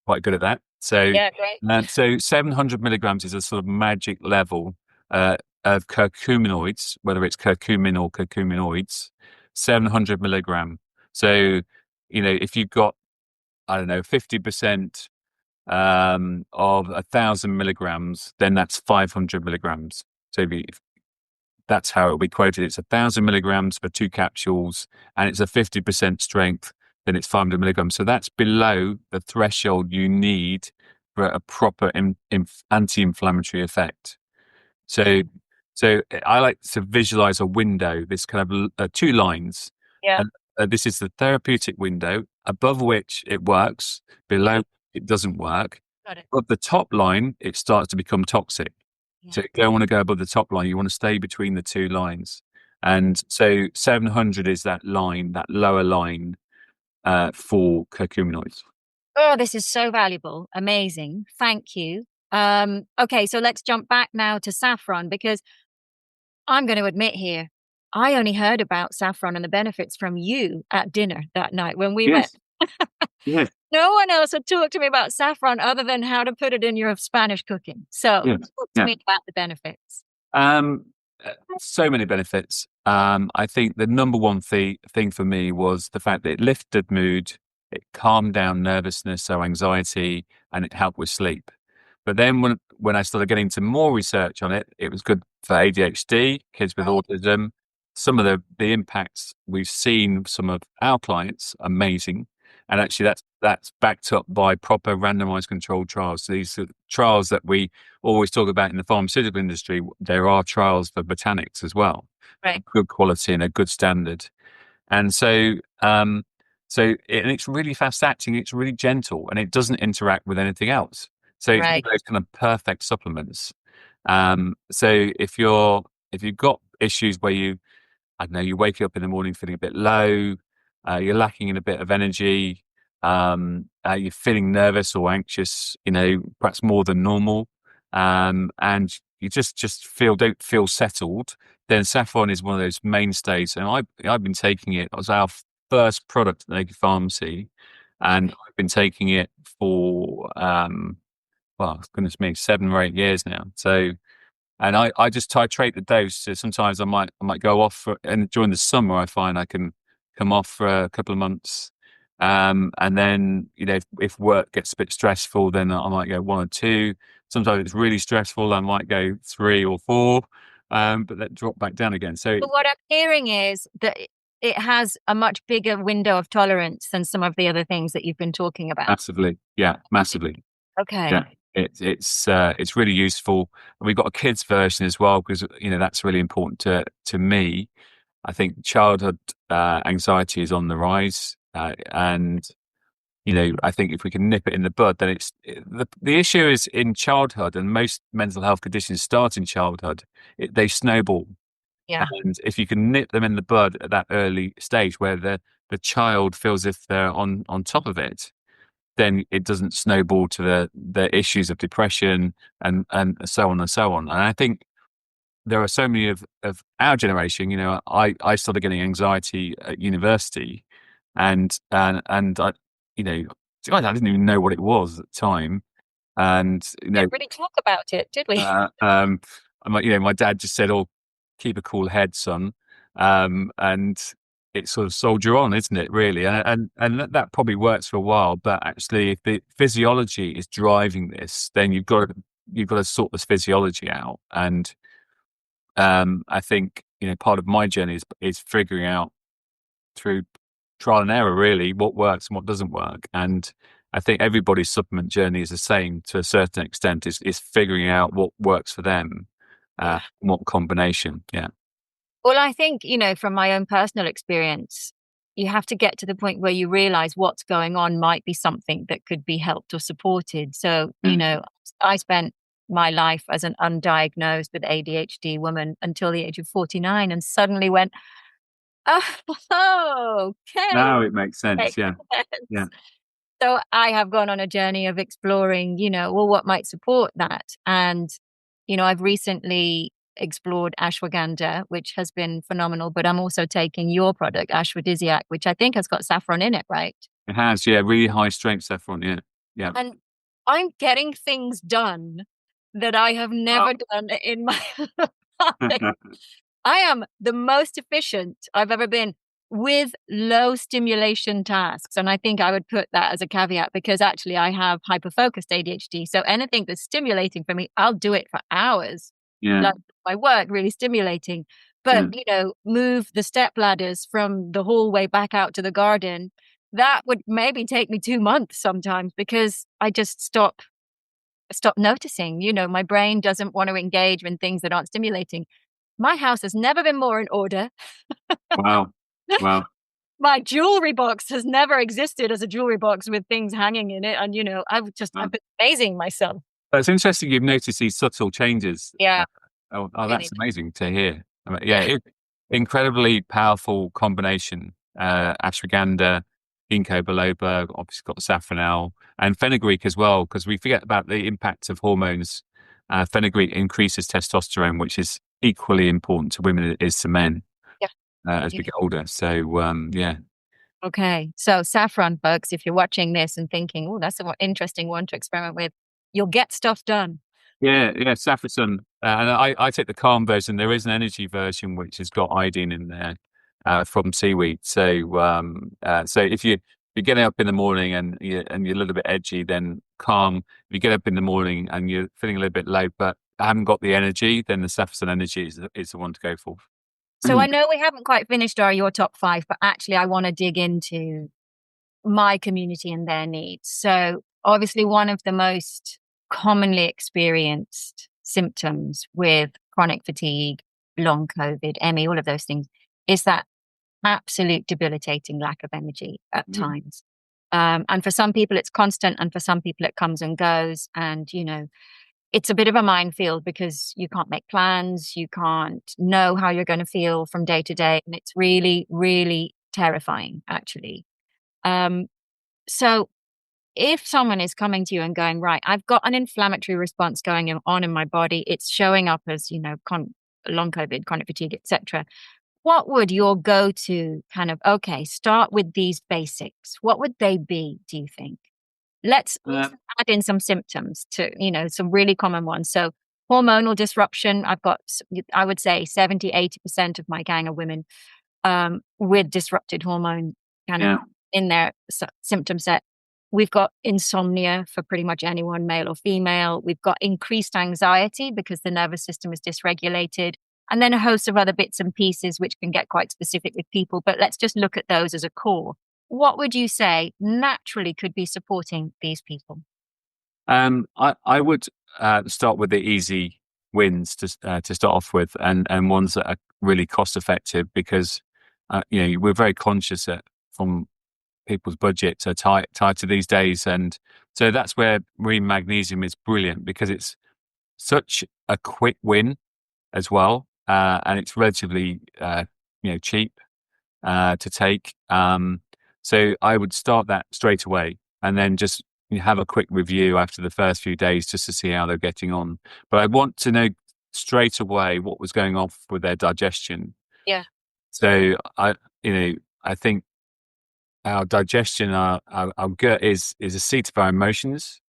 quite good at that. So,
Yeah, great.
700 milligrams is a sort of magic level of curcuminoids, whether it's curcumin or curcuminoids, 700 milligram. So, if you've got, I don't know, 50% of 1,000 milligrams, then that's 500 milligrams. So that's how it will be quoted. It's 1,000 milligrams for 2 capsules, and it's a 50% strength. Then it's 500 milligrams. So that's below the threshold you need for a proper anti-inflammatory effect. So, so I like to visualize a window, this kind of two lines.
Yeah,
And this is the therapeutic window above which it works, below it doesn't work.
got it.
Above the top line, it starts to become toxic. So
Yeah.
you don't want to go above the top line. You want to stay between the two lines. And so 700 is that line, that lower line for curcuminoids.
Oh, this is so valuable. Amazing. Thank you. Okay, so let's jump back now to saffron because I'm going to admit here, I only heard about saffron and the benefits from you at dinner that night when we met.
Yes, yes,
No one else had talked to me about saffron other than how to put it in your Spanish cooking. So
yes,
talk to
yeah.
me about the benefits.
Um, so many benefits. I think the number one thing for me was the fact that it lifted mood, it calmed down nervousness, so anxiety, and it helped with sleep. But then when I started getting into more research on it, it was good for ADHD, kids with
Right,
autism. Some of the impacts we've seen, some of our clients, amazing. And actually that's backed up by proper randomized controlled trials. So these are trials that we always talk about in the pharmaceutical industry. There are trials for botanics as well,
right,
good quality and a good standard. And and it's really fast acting. It's really gentle, and it doesn't interact with anything else. So it's one
right.
of those kind of perfect supplements. So if you've got issues where I don't know, you wake up in the morning feeling a bit low, you're lacking in a bit of energy, you're feeling nervous or anxious, perhaps more than normal, and you just don't feel settled, then saffron is one of those mainstays. And I've been taking it. It was our first product at Naked Pharmacy, and
Okay.
I've been taking it for well, goodness me, 7 or 8 years now. So and I just titrate the dose. So sometimes I might go off and during the summer I find I can come off for a couple of months. And then, if work gets a bit stressful, then I might go 1 or 2. Sometimes it's really stressful, I might go 3 or 4, but then drop back down again. So
But what I'm hearing is that it has a much bigger window of tolerance than some of the other things that you've been talking about.
massively, yeah, massively.
Okay.
Yeah, it's really useful. We've got a kids version as well because that's really important to me. I think childhood anxiety is on the rise, and I think if we can nip it in the bud, then the issue is in childhood, and most mental health conditions start in childhood. They snowball,
Yeah.
and if you can nip them in the bud at that early stage, where the child feels if they're on top of it, then it doesn't snowball to the issues of depression and so on and so on. And I think there are so many of our generation. I started getting anxiety at university, and I didn't even know what it was at the time. And
Didn't really talk about it, did we?
uh, um, my dad just said, "Oh, keep a cool head, son," and it sort of soldier on, isn't it? Really, and that probably works for a while, but actually, if the physiology is driving this, then you've got to sort this physiology out. And I think part of my journey is figuring out through trial and error really what works and what doesn't work. And I think everybody's supplement journey is the same to a certain extent. Is figuring out what works for them,
Yeah.
what combination. Yeah,
Well, I think, from my own personal experience, you have to get to the point where you realize what's going on might be something that could be helped or supported. So,
mm.
I spent my life as an undiagnosed with ADHD woman until the age of 49 and suddenly went, oh, okay.
Now it makes sense.
Makes
Yeah, yeah,
sense. So I have gone on a journey of exploring, well, what might support that. And, I've recently explored ashwagandha, which has been phenomenal, but I'm also taking your product, Ashwadisiac, which I think has got saffron in it, right?
It has, yeah, really high strength saffron, yeah. Yeah.
And I'm getting things done that I have
Wow.
never done in my life. I am the most efficient I've ever been with low stimulation tasks. And I think I would put that as a caveat because actually I have hyperfocused ADHD. So anything that's stimulating for me, I'll do it for hours.
Yeah,
Like my work, really stimulating. But,
yeah.
move the step ladders from the hallway back out to the garden. That would maybe take me 2 months sometimes because I just stop noticing. My brain doesn't want to engage in things that aren't stimulating. My house has never been more in order.
Wow. Wow.
My jewelry box has never existed as a jewelry box with things hanging in it. And, I've
Wow.
been amazing myself.
But it's interesting you've noticed these subtle changes.
Yeah,
That's
really.
amazing to hear. I mean, yeah,
Yeah.
incredibly powerful combination. Ashwagandha, ginkgo biloba, obviously got saffronel, and fenugreek as well, because we forget about the impact of hormones. Fenugreek increases testosterone, which is equally important to women as it is to men
Yeah.
as we
Yeah.
get older. So, yeah.
Okay. So saffron, folks, if you're watching this and thinking, oh, that's an interesting one to experiment with, you'll get stuff done.
Yeah, yeah, saffron. And I take the calm version. There is an energy version which has got iodine in there from seaweed. So if you're getting up in the morning and you're a little bit edgy, then calm. If you get up in the morning and you're feeling a little bit low, but haven't got the energy, then the saffron energy is the one to go for.
So I know we haven't quite finished your top five, but actually I want to dig into my community and their needs. So obviously one of the most commonly experienced symptoms with chronic fatigue, long COVID, ME, all of those things is that absolute debilitating lack of energy at
Yeah,
times. And for some people it's constant and for some people it comes and goes. And, it's a bit of a minefield because you can't make plans, you can't know how you're going to feel from day to day. And it's really, really terrifying, actually. Um, so if someone is coming to you and going, right, I've got an inflammatory response on in my body, it's showing up as, long COVID, chronic fatigue, etc. What would your go-to kind of, okay, start with these basics? What would they be, do you think? Let's
uh,
also add in some symptoms to, some really common ones. So hormonal disruption, I would say 70, 80% of my gang are women with disrupted hormone kind of
yeah,
in their symptom set. We've got insomnia for pretty much anyone, male or female. We've got increased anxiety because the nervous system is dysregulated. And then a host of other bits and pieces, which can get quite specific with people. But let's just look at those as a core. What would you say naturally could be supporting these people?
I would start with the easy wins to start off with, and ones that are really cost effective because we're very conscious that from people's budgets are tied to these days, and so that's where marine magnesium is brilliant because it's such a quick win as well, and it's relatively cheap to take. So I would start that straight away and then just have a quick review after the first few days just to see how they're getting on. But I want to know straight away what was going on with their digestion.
Yeah.
So I think our digestion, our gut is a seat of our emotions.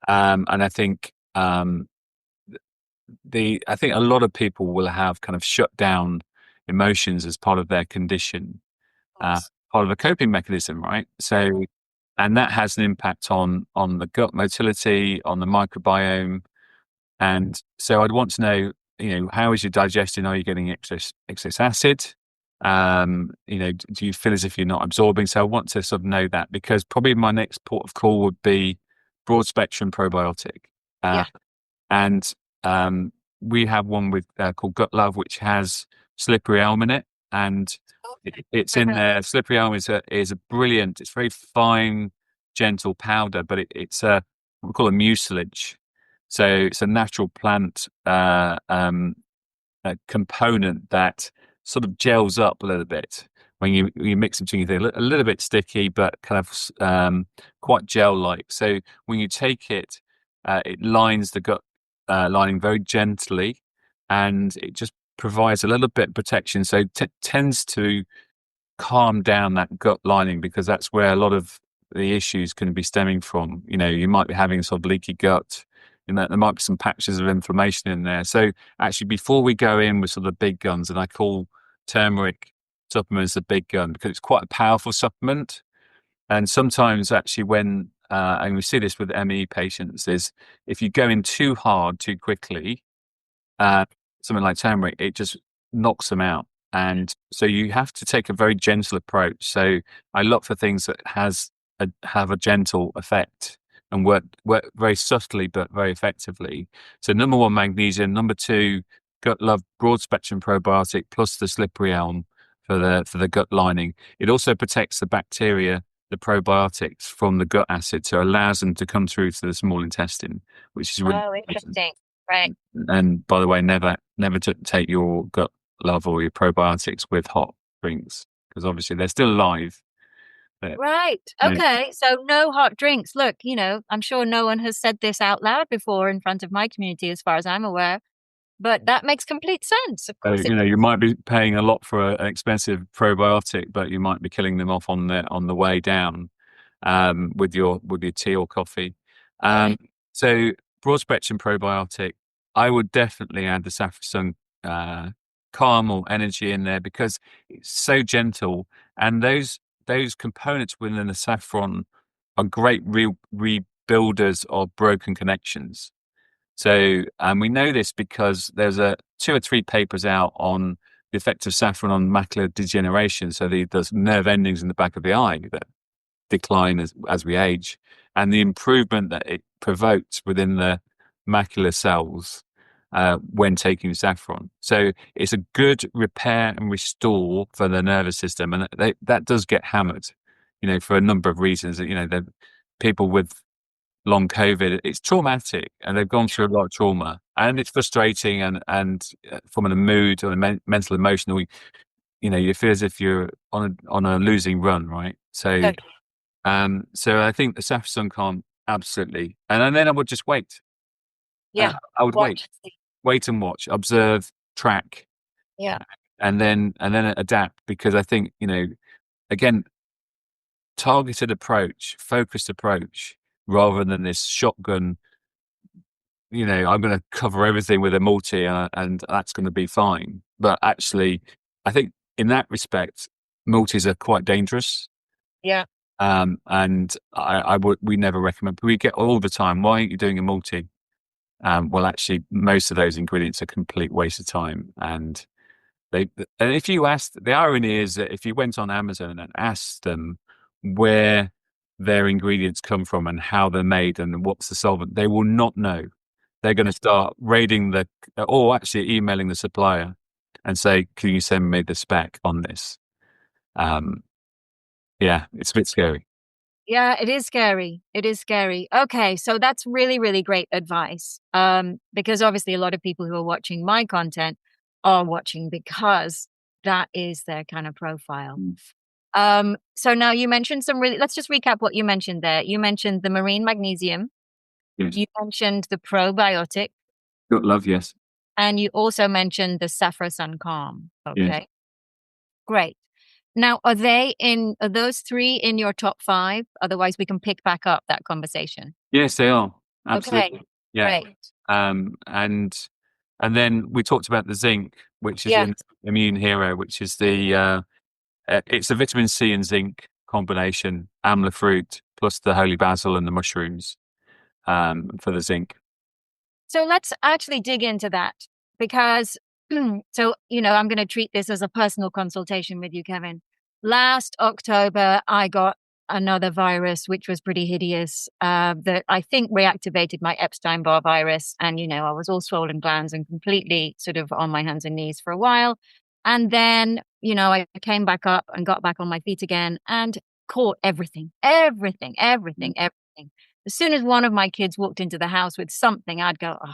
And I think I think a lot of people will have kind of shut down emotions as part of their condition,
Of course.
part of a coping mechanism, right? So, and that has an impact on the gut motility, on the microbiome, and so I'd want to know, how is your digestion? Are you getting excess acid? Do you feel as if you're not absorbing? So I want to sort of know that because probably my next port of call would be broad spectrum probiotic. Uh,
Yeah.
and we have one with called Gut Love, which has slippery elm in it, and
Okay.
it's
Never
in
heard of
there. Slippery elm is a brilliant. It's very fine, gentle powder, but it's what we call a mucilage. So it's a natural plant component that sort of gels up a little bit when you mix them together, a little bit sticky, but kind of quite gel-like. So when you take it, it lines the gut lining very gently, and it just provides a little bit of protection. So tends to calm down that gut lining, because that's where a lot of the issues can be stemming from. You might be having sort of leaky gut, and that there might be some patches of inflammation in there. So actually, before we go in with sort of the big guns, and I call turmeric supplements a big gun because it's quite a powerful supplement. And sometimes actually and we see this with ME patients, is if you go in too hard too quickly, uh, something like turmeric, it just knocks them out. And so you have to take a very gentle approach. So I look for things that have a gentle effect and work very subtly but very effectively. So number one, magnesium. Number two, gut love broad spectrum probiotic plus the slippery elm for the gut lining. It also protects the bacteria, the probiotics, from the gut acid, so it allows them to come through to the small intestine, which is really
Oh,
important.
interesting. Right.
And by the way, never take your gut love or your probiotics with hot drinks, because obviously they're still alive.
Right.
No,
Okay. So no hot drinks. Look, I'm sure no one has said this out loud before in front of my community, as far as I'm aware, but that makes complete sense. Of
so,
course it.
you might be paying a lot for an expensive probiotic, but you might be killing them off on the way down, with your tea or coffee. Um,
Right.
so broad spectrum probiotic, I would definitely add the Saffron caramel energy in there, because it's so gentle, and those components within the saffron are great rebuilders of broken connections. So, and we know this because there's two or three papers out on the effect of saffron on macular degeneration. So those nerve endings in the back of the eye that decline as we age, and the improvement that it provokes within the macular cells when taking saffron. So it's a good repair and restore for the nervous system, and that does get hammered, for a number of reasons. The people with long COVID, it's traumatic, and they've gone through a lot of trauma, and it's frustrating, and from a mood or a mental, emotional, you feel as if you're on a losing run, right?
Totally.
So I think the saffron calm, absolutely, and then I would just wait.
Yeah.
I would
Watch.
wait and watch, observe, track,
Yeah.
and then adapt, because I think again, targeted approach, focused approach, rather than this shotgun. I'm going to cover everything with a multi, and that's going to be fine. But actually, I think in that respect, multis are quite dangerous.
Yeah.
And we never recommend. We get all the time, why aren't you doing a multi? Well, actually, most of those ingredients are a complete waste of time. And if you asked, the irony is that if you went on Amazon and asked them where their ingredients come from and how they're made and what's the solvent, they will not know. They're going to start raiding or actually emailing the supplier and say, "Can you send me the spec on this?" Um, yeah, it's a bit scary.
Yeah, it is scary. It is scary. Okay, so that's really, really great advice. Because obviously a lot of people who are watching my content are watching because that is their kind of profile.
Mm.
So now you mentioned let's just recap what you mentioned there. You mentioned the marine magnesium,
Yes.
you mentioned the probiotic,
Got love, yes.
and you also mentioned the Saffron Calm.
Yes.
Okay, great. Now, are those three in your top five? Otherwise, we can pick back up that conversation.
Yes, they are.
Okay,
Absolutely. Yeah.
great.
Um, and and then we talked about the zinc, which is
Yeah.
an immune hero, which is it's a vitamin C and zinc combination, amla fruit plus the holy basil and the mushrooms, for the zinc.
So let's actually dig into that because, so, I'm going to treat this as a personal consultation with you, Kevin. Last October, I got another virus, which was pretty hideous, that I think reactivated my Epstein-Barr virus. And, I was all swollen glands and completely sort of on my hands and knees for a while. And then, I came back up and got back on my feet again and caught everything, everything, everything, everything. As soon as one of my kids walked into the house with something, I'd go, oh,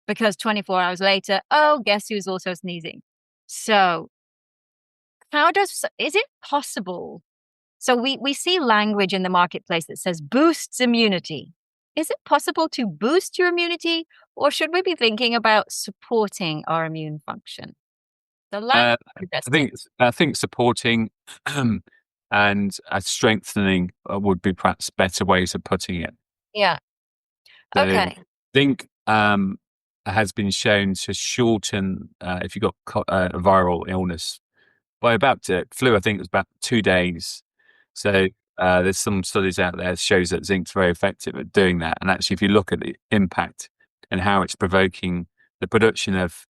because 24 hours later, oh, guess who's also sneezing? So Is it possible? So we see language in the marketplace that says boosts immunity. Is it possible to boost your immunity, or should we be thinking about supporting our immune function? The language
Uh,
is interesting.
I think supporting and strengthening would be perhaps better ways of putting it.
Yeah.
So
Okay.
zinc has been shown to shorten if you've got a viral illness by about flu. I think it was about 2 days. So there's some studies out there that shows that zinc's very effective at doing that. And actually, if you look at the impact and how it's provoking the production of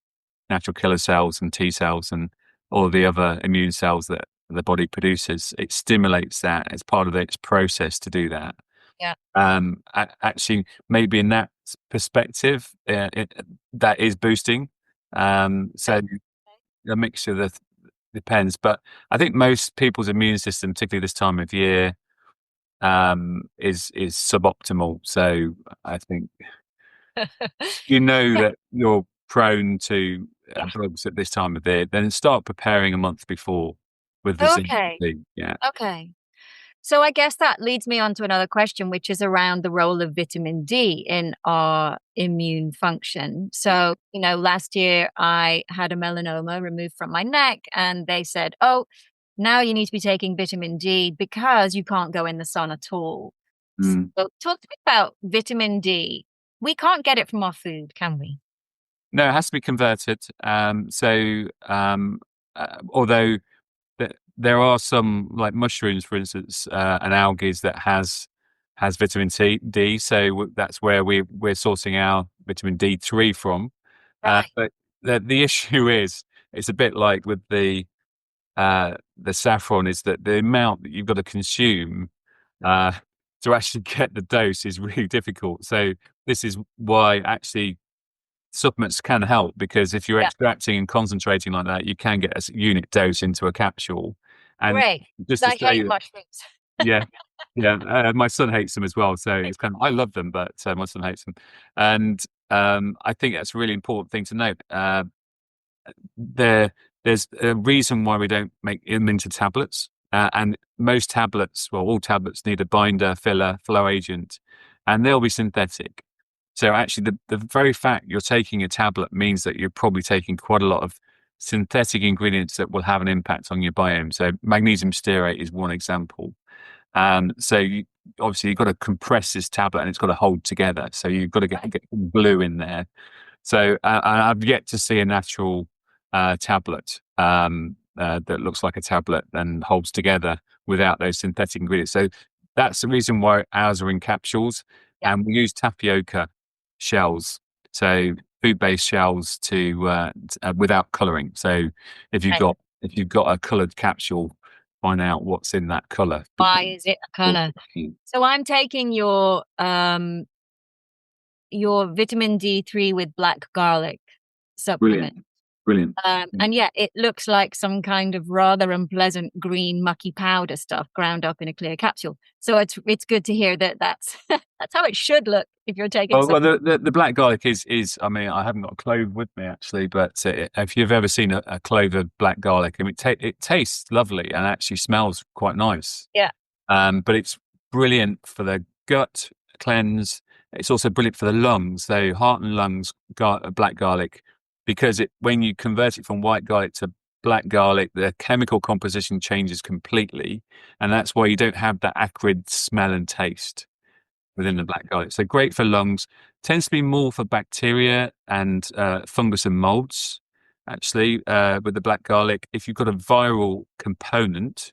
natural killer cells and T cells and all the other immune cells that the body produces, it stimulates that as part of its process to do that.
Yeah.
Actually, maybe in that perspective, that is boosting. So a mixture that depends, but I think most people's immune system, particularly this time of year, is suboptimal. So I think you know
Yeah.
that you're prone to
Yeah.
bugs at this time of year, then start preparing a month before with the zinc.
Okay.
Yeah.
Okay. So I guess that leads me on to another question, which is around the role of vitamin D in our immune function. So, last year I had a melanoma removed from my neck, and they said, oh, now you need to be taking vitamin D because you can't go in the sun at all.
Mm.
So, talk to me about vitamin D. We can't get it from our food, can we?
No, it has to be converted. Although there are some like mushrooms, for instance, and algae that has vitamin D. So that's where we're sourcing our vitamin D3 from.
Right.
But the issue is it's a bit like with the saffron is that the amount that you've got to consume uh, to actually get the dose is really difficult. So this is why actually supplements can help, because if you're
Yeah.
extracting and concentrating like that, you can get a unit dose into a capsule. And
Great.
just to
I
say
hate
that,
mushrooms.
yeah, yeah, my son hates them as well. So it's kind of, I love them, but my son hates them. And I think that's a really important thing to note. There, there's a reason why we don't make them into tablets. And most tablets, well, all tablets need a binder, filler, flow agent, and they'll be synthetic. So actually, the very fact you're taking a tablet means that you're probably taking quite a lot of synthetic ingredients that will have an impact on your biome. So magnesium stearate is one example. Obviously you've got to compress this tablet and it's got to hold together. So you've got to get glue in there. So I've yet to see a natural tablet that looks like a tablet and holds together without those synthetic ingredients. So that's the reason why ours are in capsules,
Yeah.
and we use tapioca shells, so food-based shells without coloring. So if you've
Right.
got if you've got a colored capsule, find out what's in that color.
Why is it a color? So I'm taking your vitamin D3 with black garlic supplement.
Brilliant, brilliant.
And yeah, it looks like some kind of rather unpleasant green mucky powder stuff ground up in a clear capsule. So it's good to hear that that's that's how it should look if you're taking
Well,
some.
the black garlic is. I mean, I haven't got a clove with me actually, but if you've ever seen a clove of black garlic, I mean, it tastes lovely and actually smells quite nice.
Yeah.
But it's brilliant for the gut cleanse. It's also brilliant for the lungs. So heart and lungs, black garlic, because when you convert it from white garlic to black garlic, the chemical composition changes completely, and that's why you don't have that acrid smell and taste within the black garlic. So great for lungs. Tends to be more for bacteria and fungus and molds. Actually, with the black garlic, if you've got a viral component,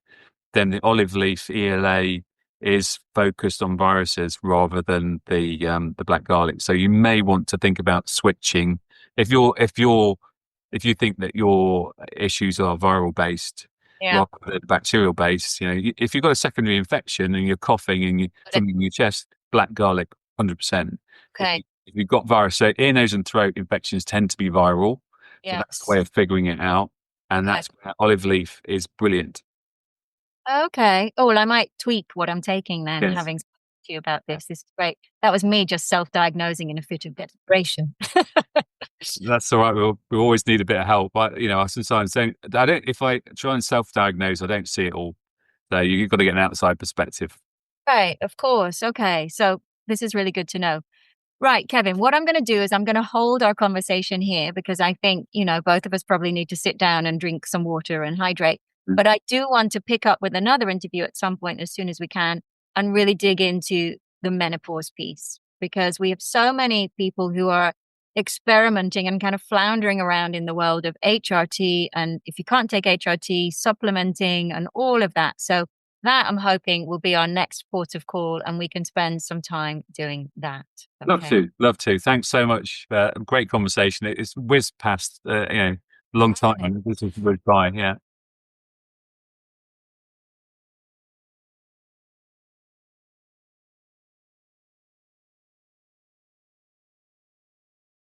then the olive leaf ELA is focused on viruses rather than the black garlic. So you may want to think about switching if you think that your issues are viral based
Yeah.
rather than bacterial based. If you've got a secondary infection and you're coughing and you're something in your chest, black garlic, 100%.
Okay.
If you've got virus, so ear, nose, and throat infections tend to be viral. So that's the
Yes.
way of figuring it out. And
Okay.
that's where olive leaf is brilliant.
Okay. Oh, well, I might tweak what I'm taking then,
Yes.
having to you about this. This is great. That was me just self-diagnosing in a fit of desperation.
That's all right. We always need a bit of help. But I sometimes don't. If I try and self-diagnose, I don't see it all. So you've got to get an outside perspective.
Right, of course. Okay, so this is really good to know. Right, Kevin, what I'm going to do is I'm going to hold our conversation here because I think, both of us probably need to sit down and drink some water and hydrate.
Mm.
But I do want to pick up with another interview at some point as soon as we can and really dig into the menopause piece because we have so many people who are experimenting and kind of floundering around in the world of HRT. And if you can't take HRT, supplementing and all of that. So that I'm hoping will be our next port of call and we can spend some time doing that. Okay.
Love to. Thanks so much. Great conversation. It's whizzed past, long
Right.
time. This is whizzed by. Yeah.